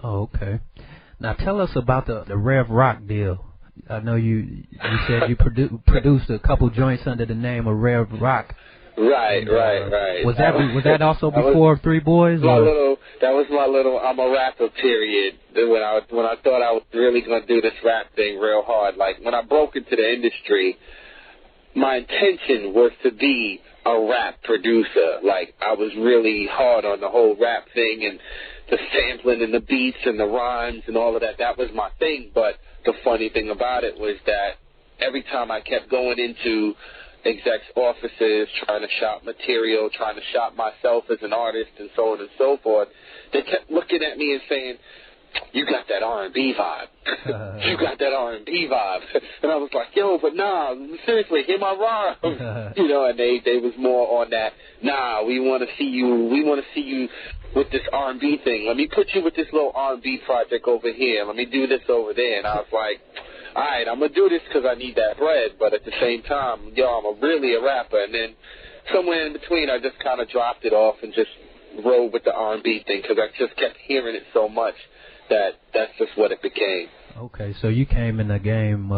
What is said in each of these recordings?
Oh, okay. Now tell us about the Rev Rock deal. I know you said you produced a couple joints under the name of Rev Rock. Right. Was that also before Three Boys? That was my little I'm a rapper period. When I thought I was really gonna do this rap thing real hard. Like when I broke into the industry, my intention was to be a rap producer. Like I was really hard on the whole rap thing and the sampling and the beats and the rhymes and all of that. That was my thing. But the funny thing about it was that every time I kept going into execs' offices, trying to shop material, trying to shop myself as an artist and so on and so forth, they kept looking at me and saying, you got that R&B vibe. You got that R&B vibe. And I was like, yo, but nah, seriously, hear my rhyme. You know, and they was more on that, nah, we want to see you with this R&B thing. Let me put you with this little R&B project over here. Let me do this over there. And I was like, all right, I'm going to do this because I need that bread. But at the same time, yo, I'm really a rapper. And then somewhere in between, I just kind of dropped it off and just rode with the R&B thing because I just kept hearing it so much that's just what it became. Okay, so you came in the game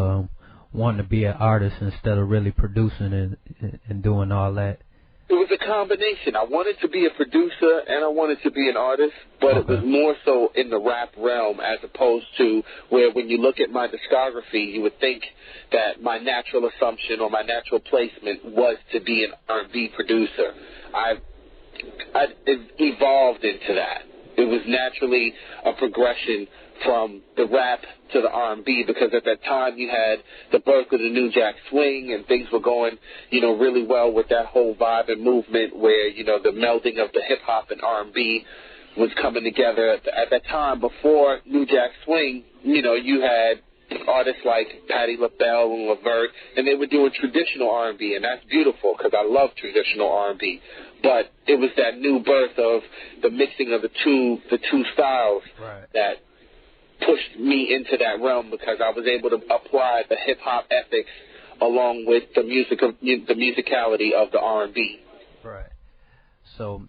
wanting to be an artist instead of really producing and doing all that. It was a combination. I wanted to be a producer and I wanted to be an artist, but It was more so in the rap realm as opposed to where when you look at my discography, you would think that my natural assumption or my natural placement was to be an R&B producer. I evolved into that. It was naturally a progression from the rap to the R&B because at that time you had the birth of the New Jack Swing and things were going, you know, really well with that whole vibe and movement where, you know, the melding of the hip-hop and R&B was coming together. At that time, before New Jack Swing, you know, you had artists like Patti LaBelle and Levert, and they were doing traditional R&B, and that's beautiful because I love traditional R&B. But it was that new birth of the mixing of the two styles that pushed me into that realm because I was able to apply the hip hop ethics along with the musicality of the R&B. Right. So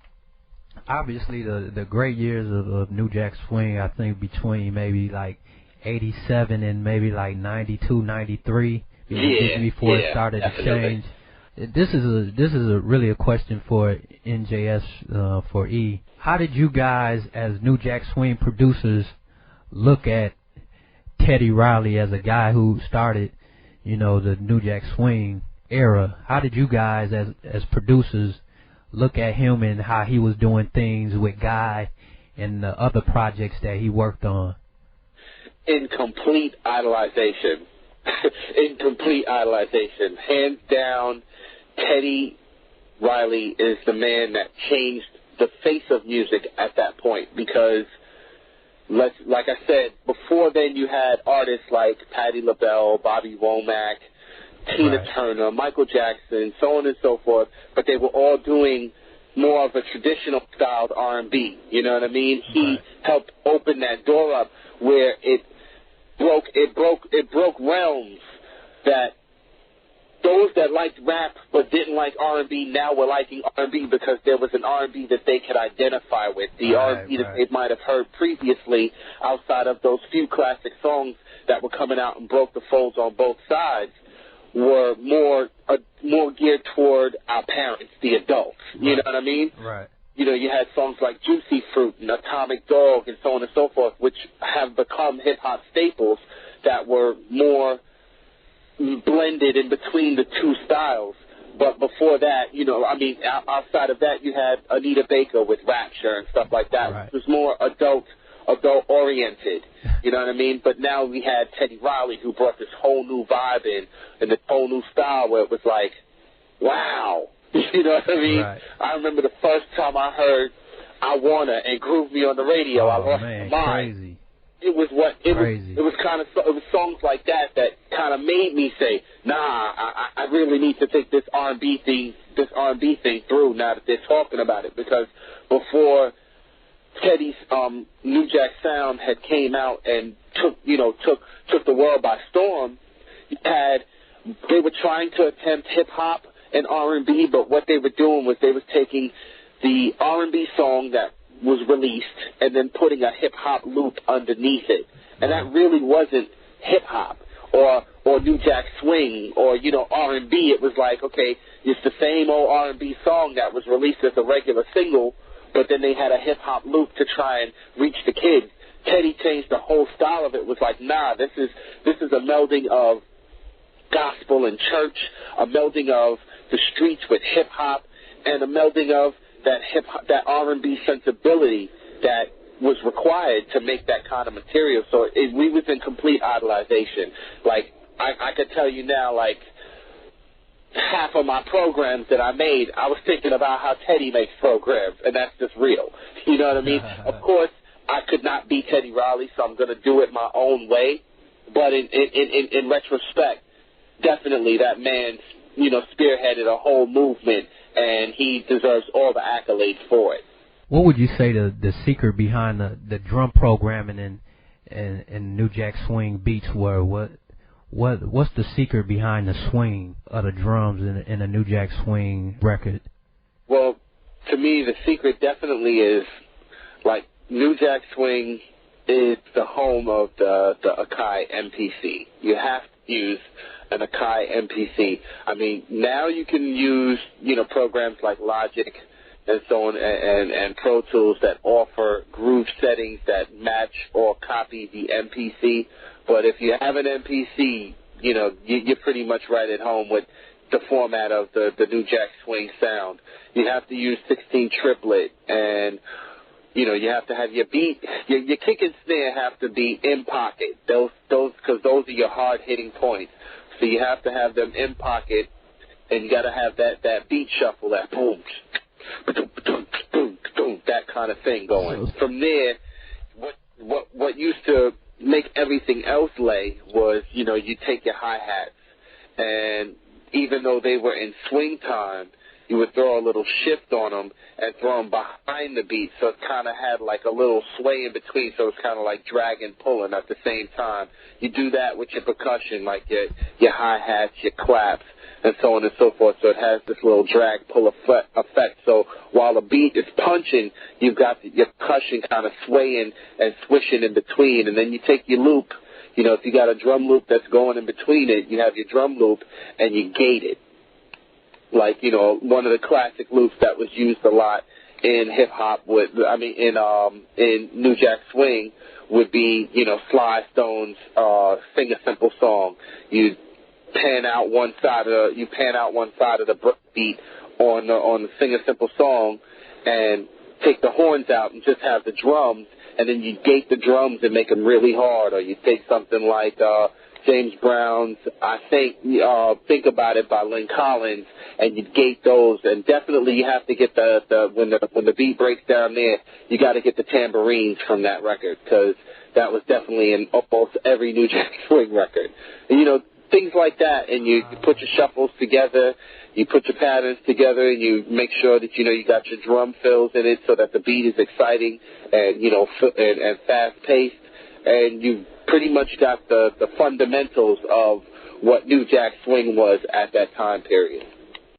obviously the great years of New Jack Swing, I think between maybe like 87 and maybe like 92, 93, before it started to change. This is really a question for NJS for E. How did you guys as New Jack Swing producers look at Teddy Riley as a guy who started, you know, the New Jack Swing era? How did you guys as producers look at him and how he was doing things with Guy and the other projects that he worked on? In complete idolization. In complete idolization. Hands down, Teddy Riley is the man that changed the face of music at that point because, like I said, before then you had artists like Patti LaBelle, Bobby Womack, Tina Turner, Michael Jackson, so on and so forth, but they were all doing more of a traditional styled R&B, you know what I mean? He helped open that door up where it broke realms that those that liked rap but didn't like R&B now were liking R&B because there was an R&B that they could identify with. The R&B that they might have heard previously outside of those few classic songs that were coming out and broke the folds on both sides were more geared toward our parents, the adults. You know what I mean? Right. You know, you had songs like Juicy Fruit and Atomic Dog and so on and so forth, which have become hip-hop staples that were more blended in between the two styles. But before that, you know, I mean, outside of that, you had Anita Baker with Rapture and stuff like that, which was more adult-oriented, you know what I mean? But now we had Teddy Riley who brought this whole new vibe in and this whole new style where it was like, wow. You know what I mean? I remember the first time I heard I Wanna and Groove Me on the radio, I lost my mind. Crazy. It was songs like that kind of made me say, nah, I really need to take this R&B thing through now that they're talking about it, because before Teddy's New Jack Sound had came out and took the world by storm, they were trying to attempt hip hop and R&B, but what they were doing was they was taking the R&B song that was released and then putting a hip-hop loop underneath it. And that really wasn't hip-hop or New Jack Swing or, you know, R&B. It was like, okay, it's the same old R&B song that was released as a regular single, but then they had a hip-hop loop to try and reach the kids. Teddy changed the whole style of it. Was like, nah, this is a melding of gospel and church, a melding of the streets with hip-hop, and a melding of that R&B sensibility that was required to make that kind of material. So we was in complete idolization. Like, I could tell you now, like, half of my programs that I made, I was thinking about how Teddy makes programs, and that's just real. You know what I mean? Of course, I could not be Teddy Riley, so I'm going to do it my own way. But in retrospect, definitely that man, you know, spearheaded a whole movement, and he deserves all the accolades for it. What would you say the secret behind the drum programming and New Jack Swing beats were? What's the secret behind the swing of the drums in a New Jack Swing record? Well, to me, the secret definitely is, like, New Jack Swing is the home of the Akai MPC. You have to use an Akai MPC. I mean, now you can use, you know, programs like Logic and so on, and Pro Tools that offer groove settings that match or copy the MPC. But if you have an MPC, you know, you're pretty much right at home with the format of the New Jack Swing sound. You have to use 16 triplet, and, you know, you have to have your beat, your kick and snare have to be in pocket. Because those are your hard-hitting points. So you have to have them in pocket, and you got to have that beat shuffle, that boom, that kind of thing going. From there, what used to make everything else lay was, you know, you take your hi-hats, and even though they were in swing time, you would throw a little shift on them and throw them behind the beat, so it kind of had like a little sway in between, so it's kind of like drag and pulling at the same time. You do that with your percussion, like your hi-hats, your claps, and so on and so forth, so it has this little drag-pull effect. So while the beat is punching, you've got your percussion kind of swaying and swishing in between, and then you take your loop. You know, if you got a drum loop that's going in between it, you have your drum loop, and you gate it. Like, you know, one of the classic loops that was used a lot in hip-hop in New Jack Swing would be, you know, Sly Stone's Sing a Simple Song. You pan out one side of the beat on the Sing a Simple Song and take the horns out and just have the drums, and then you gate the drums and make them really hard. Or you take something like James Brown's Think About It by Lynn Collins, and you gate those. And definitely you have to get when the beat breaks down there, you got to get the tambourines from that record, because that was definitely in almost every New Jack Swing record. And, you know, things like that, and you put your shuffles together, you put your patterns together, and you make sure that, you know, you got your drum fills in it so that the beat is exciting and, you know, and fast-paced, and you pretty much got the fundamentals of what New Jack Swing was at that time period.